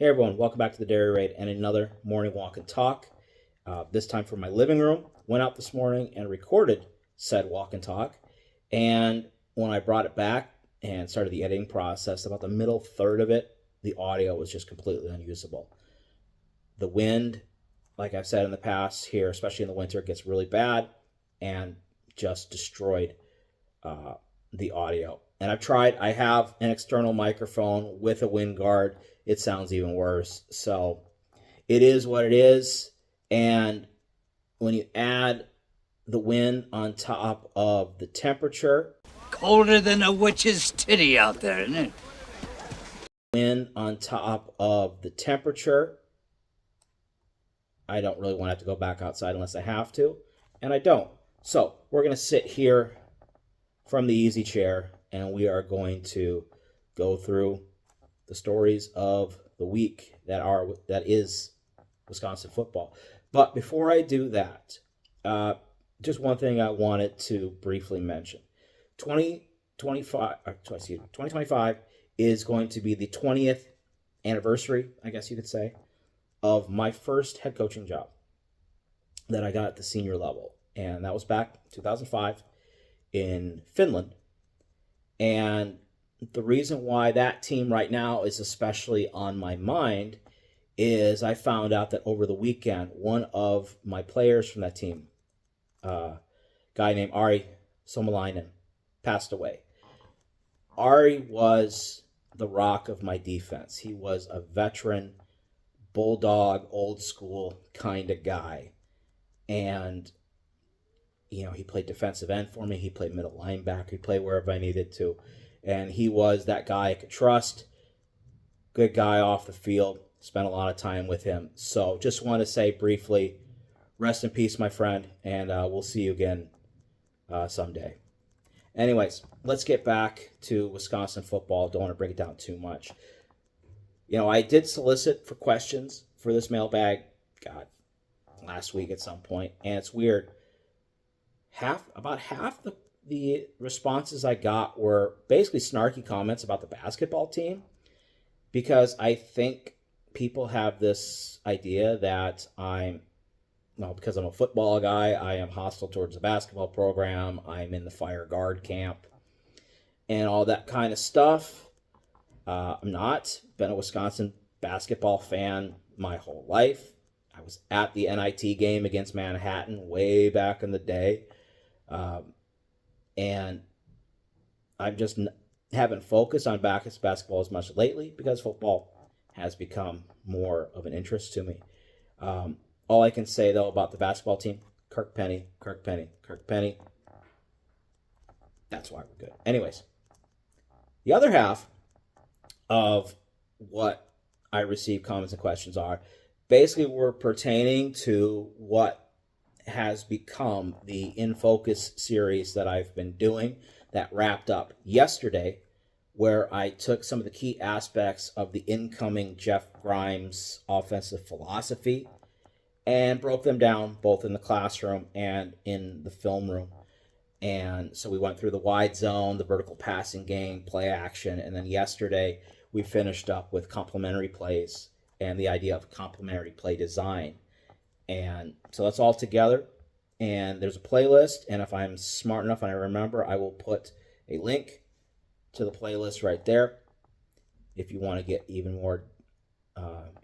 Hey everyone, welcome back to the Dairy Raid and another morning walk and talk. This time from my living room. Went out this morning and recorded said walk and talk. And when I brought it back and started the editing process, about the middle third of it, the audio was just completely unusable. The wind, like I've said in the past here, especially in the winter, gets really bad and just destroyed the audio. And I have an external microphone with a wind guard. It sounds even worse. So it is what it is. And when you add the wind on top of the temperature, colder than a witch's titty out there, isn't it? wind on top of the temperature, I don't really want to have to go back outside unless I have to. And I don't. So we're going to sit here from the easy chair and we are going to go through the stories of the week that is Wisconsin football. But before I do that, just one thing I wanted to briefly mention. 2025 is going to be the 20th anniversary, I guess you could say, of my first head coaching job that I got at the senior level. And that was back in 2005 in Finland. And the reason why that team right now is especially on my mind is I found out that over the weekend, one of my players from that team, a guy named Ari Somalainen, passed away. Ari was the rock of my defense. He was a veteran, bulldog, old school kind of guy. And he played defensive end for me. He played middle linebacker. He played wherever I needed to. And he was that guy I could trust. Good guy off the field. Spent a lot of time with him. So just want to say briefly, rest in peace, my friend. And we'll see you again someday. Anyways, let's get back to Wisconsin football. Don't want to break it down too much. I did solicit for questions for this mailbag, last week at some point. And it's weird. About half the responses I got were basically snarky comments about the basketball team, because I think people have this idea that because I'm a football guy, I am hostile towards the basketball program. I'm in the fire guard camp and all that kind of stuff. I'm not. Been a Wisconsin basketball fan my whole life. I was at the NIT game against Manhattan way back in the day. And I'm just haven't focused on basketball as much lately because football has become more of an interest to me. All I can say, though, about the basketball team, Kirk Penny. That's why we're good. Anyways, the other half of what I receive comments and questions are basically were pertaining to what has become the In Focus series that I've been doing that wrapped up yesterday, where I took some of the key aspects of the incoming Jeff Grimes offensive philosophy and broke them down both in the classroom and in the film room. And so we went through the wide zone, the vertical passing game, play action, and then yesterday we finished up with complementary plays and the idea of complementary play design. And so that's all together. And there's a playlist. And if I'm smart enough and I remember, I will put a link to the playlist right there if you want to get even more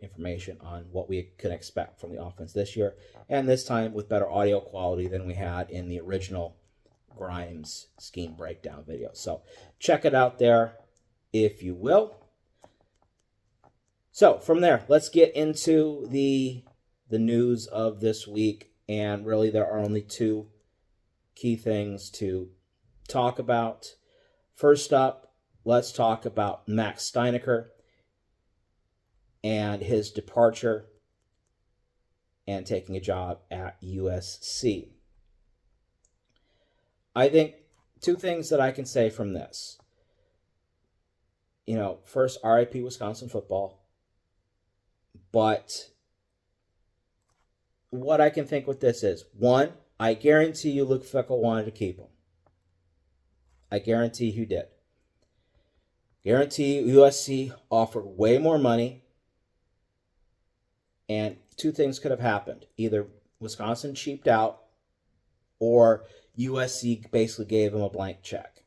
information on what we can expect from the offense this year. And this time with better audio quality than we had in the original Grimes scheme breakdown video. So check it out there if you will. So from there, let's get into the news of this week. And really, there are only two key things to talk about. First up, let's talk about Max Steinecker and his departure and taking a job at USC. I think two things that I can say from this. First, RIP Wisconsin football. But what I can think with this is, one, I guarantee you Luke Fickell wanted to keep him. I guarantee he did. Guarantee USC offered way more money And two things could have happened. Either Wisconsin cheaped out, or USC basically gave him a blank check.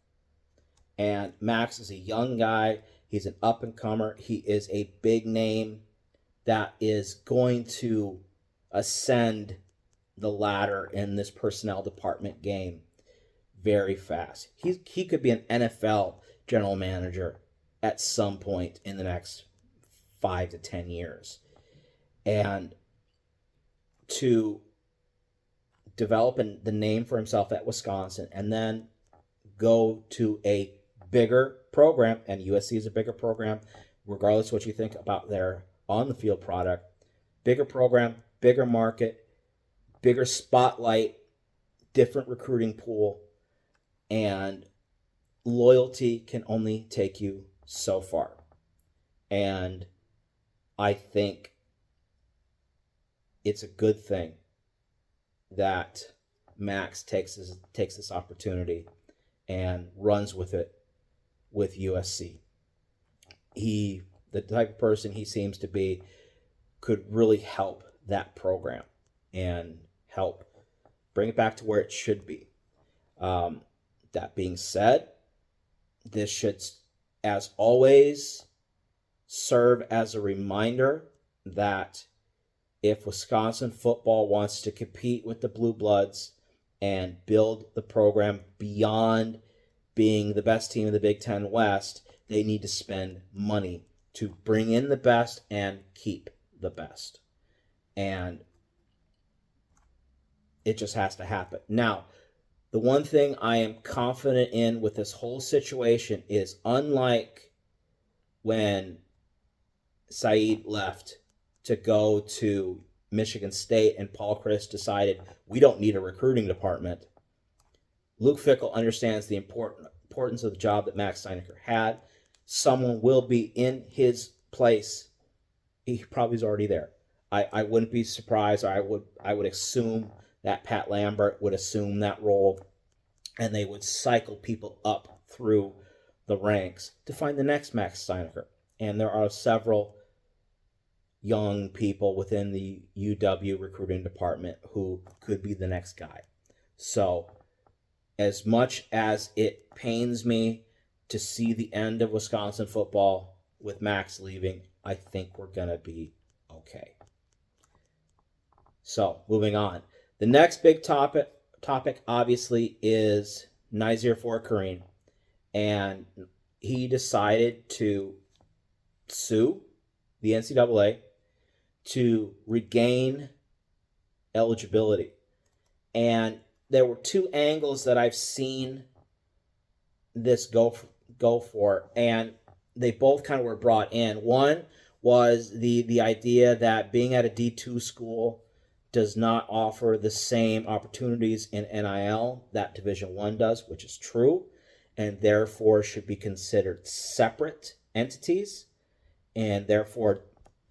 And Max is a young guy. He's an up-and-comer. He is a big name that is going to ascend the ladder in this personnel department game very fast. He could be an NFL general manager at some point in the next 5 to 10 years. And to develop the name for himself at Wisconsin and then go to a bigger program, and USC is a bigger program, regardless of what you think about their on-the-field product, bigger program, bigger market, bigger spotlight, different recruiting pool, and loyalty can only take you so far. And I think it's a good thing that Max takes this opportunity and runs with it with USC. The type of person he seems to be, could really help that program and help bring it back to where it should be. That being said, this should, as always, serve as a reminder that if Wisconsin football wants to compete with the Blue Bloods and build the program beyond being the best team in the Big Ten West, they need to spend money to bring in the best and keep the best. And it just has to happen. Now, the one thing I am confident in with this whole situation is, unlike when Saeed left to go to Michigan State and Paul Chryst decided we don't need a recruiting department, Luke Fickell understands the importance of the job that Max Steinecker had. Someone will be in his place. He probably is already there. I wouldn't be surprised, or I would assume that Pat Lambert would assume that role, and they would cycle people up through the ranks to find the next Max Steinecker. And there are several young people within the UW recruiting department who could be the next guy. So as much as it pains me to see the end of Wisconsin football with Max leaving, I think we're going to be okay. So moving on. The next big topic obviously is Nyzier Fourqurean. And he decided to sue the NCAA to regain eligibility. And there were two angles that I've seen this go for, and they both kind of were brought in. One was the idea that being at a D2 school does not offer the same opportunities in NIL that Division I does, which is true, and therefore should be considered separate entities, and therefore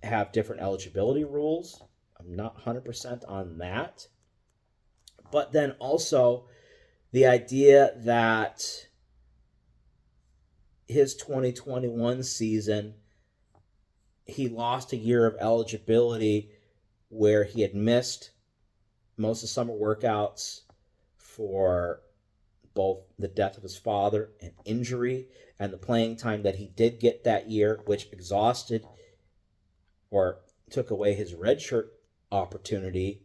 have different eligibility rules. I'm not 100% on that. But then also the idea that his 2021 season, he lost a year of eligibility where he had missed most of summer workouts for both the death of his father and injury, and the playing time that he did get that year, which exhausted or took away his redshirt opportunity,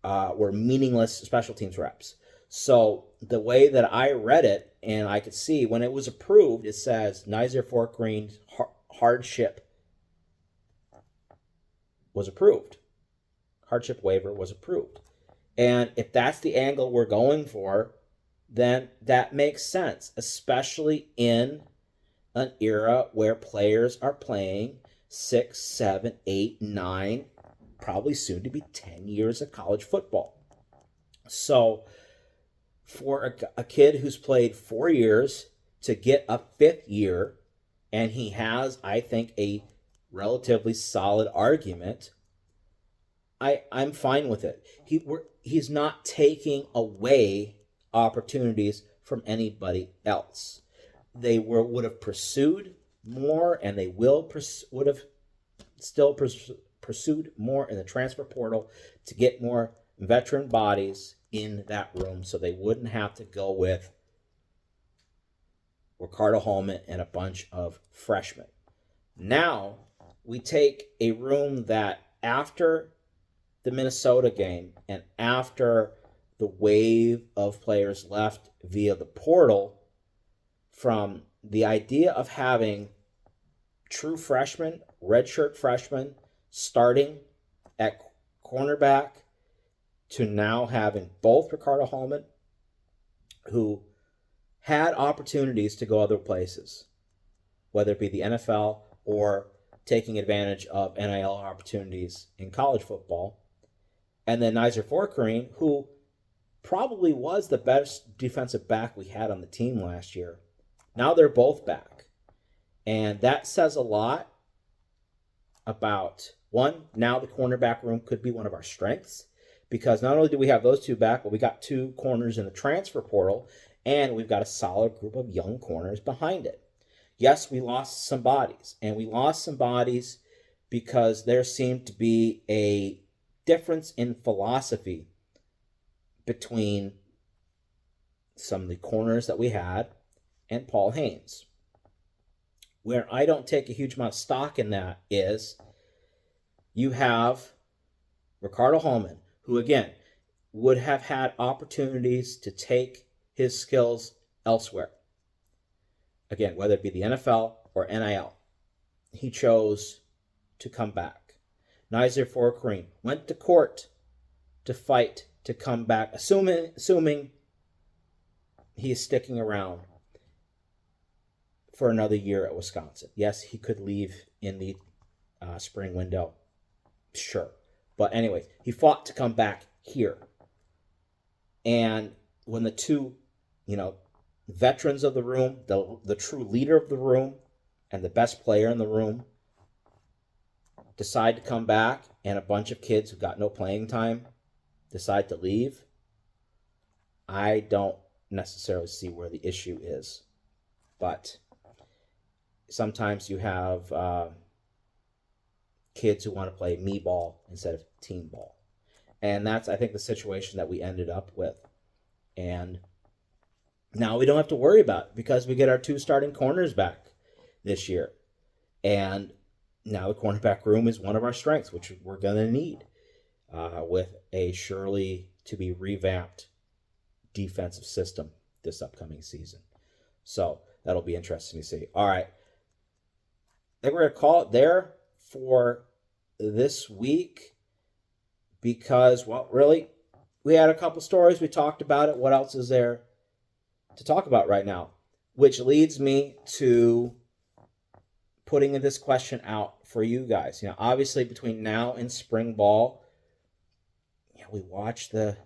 were meaningless special teams reps. So the way that I read it, and I could see when it was approved, it says Nyzier Fourqurean's hardship was approved. Hardship waiver was approved. And if that's the angle we're going for, then that makes sense, especially in an era where players are playing 6, 7, 8, 9, probably soon to be 10 years of college football. So for a kid who's played 4 years to get a 5th year, and he has, I think, a relatively solid argument, I'm fine with it. He's not taking away opportunities from anybody else. They would have pursued more, and they would have still pursued more in the transfer portal to get more veteran bodies in that room so they wouldn't have to go with Ricardo Holman and a bunch of freshmen. Now we take a room that after the Minnesota game and after the wave of players left via the portal, from the idea of having true freshmen, redshirt freshmen, starting at cornerback to now having both Ricardo Holman, who had opportunities to go other places, whether it be the NFL or taking advantage of NIL opportunities in college football, and then Nyzier Fourqurean, who probably was the best defensive back we had on the team last year. Now they're both back. And that says a lot about, one, now the cornerback room could be one of our strengths, because not only do we have those two back, but we got two corners in the transfer portal, and we've got a solid group of young corners behind it. Yes, we lost some bodies, and we lost some bodies because there seemed to be a difference in philosophy between some of the corners that we had and Paul Haynes. Where I don't take a huge amount of stock in that is you have Ricardo Holman, who again would have had opportunities to take his skills elsewhere. Again, whether it be the NFL or NIL, he chose to come back. Nyzier Fourqurean went to court to fight to come back, assuming he is sticking around for another year at Wisconsin. Yes, he could leave in the spring window, sure. But anyways, he fought to come back here. And when the two, veterans of the room, the true leader of the room and the best player in the room decide to come back, and a bunch of kids who got no playing time decide to leave, I don't necessarily see where the issue is. But sometimes you have kids who want to play me ball instead of team ball. And that's, I think, the situation that we ended up with. And now we don't have to worry about it because we get our two starting corners back this year. And now the cornerback room is one of our strengths, which we're going to need with a surely to be revamped defensive system this upcoming season. So that'll be interesting to see. All right. I think we're going to call it there for this week because, well, really, we had a couple stories. We talked about it. What else is there to talk about right now? Which leads me to putting this question out for you guys. Obviously, between now and spring ball, we watch the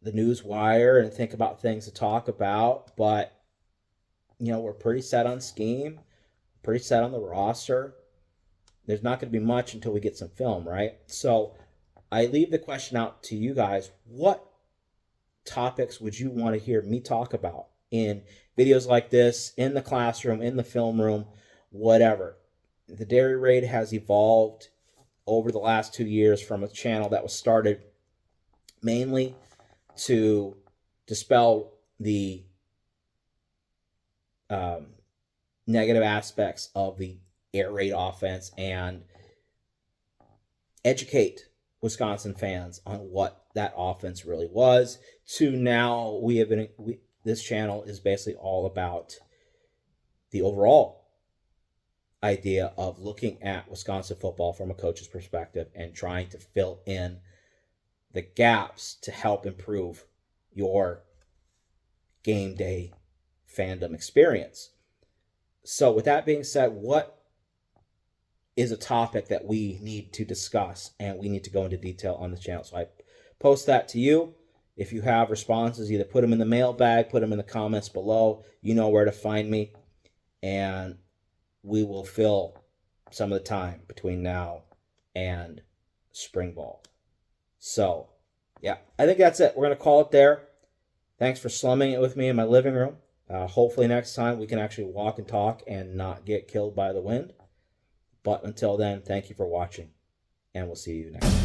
news wire and think about things to talk about, but we're pretty set on scheme, pretty set on the roster. There's not going to be much until we get some film, right? So I leave the question out to you guys. What topics would you want to hear me talk about in videos like this, in the classroom, in the film room, whatever? The Dairy Raid has evolved over the last 2 years from a channel that was started mainly to dispel the negative aspects of the air raid offense and educate Wisconsin fans on what that offense really was, to now this channel is basically all about the overall idea of looking at Wisconsin football from a coach's perspective and trying to fill in the gaps to help improve your game day fandom experience. So with that being said, what is a topic that we need to discuss and we need to go into detail on the channel? So I post that to you. If you have responses, either put them in the mailbag, put them in the comments below. You know where to find me. And we will fill some of the time between now and spring ball. So, yeah, I think that's it. We're going to call it there. Thanks for slumming it with me in my living room. Hopefully next time we can actually walk and talk and not get killed by the wind. But until then, thank you for watching, and we'll see you next time.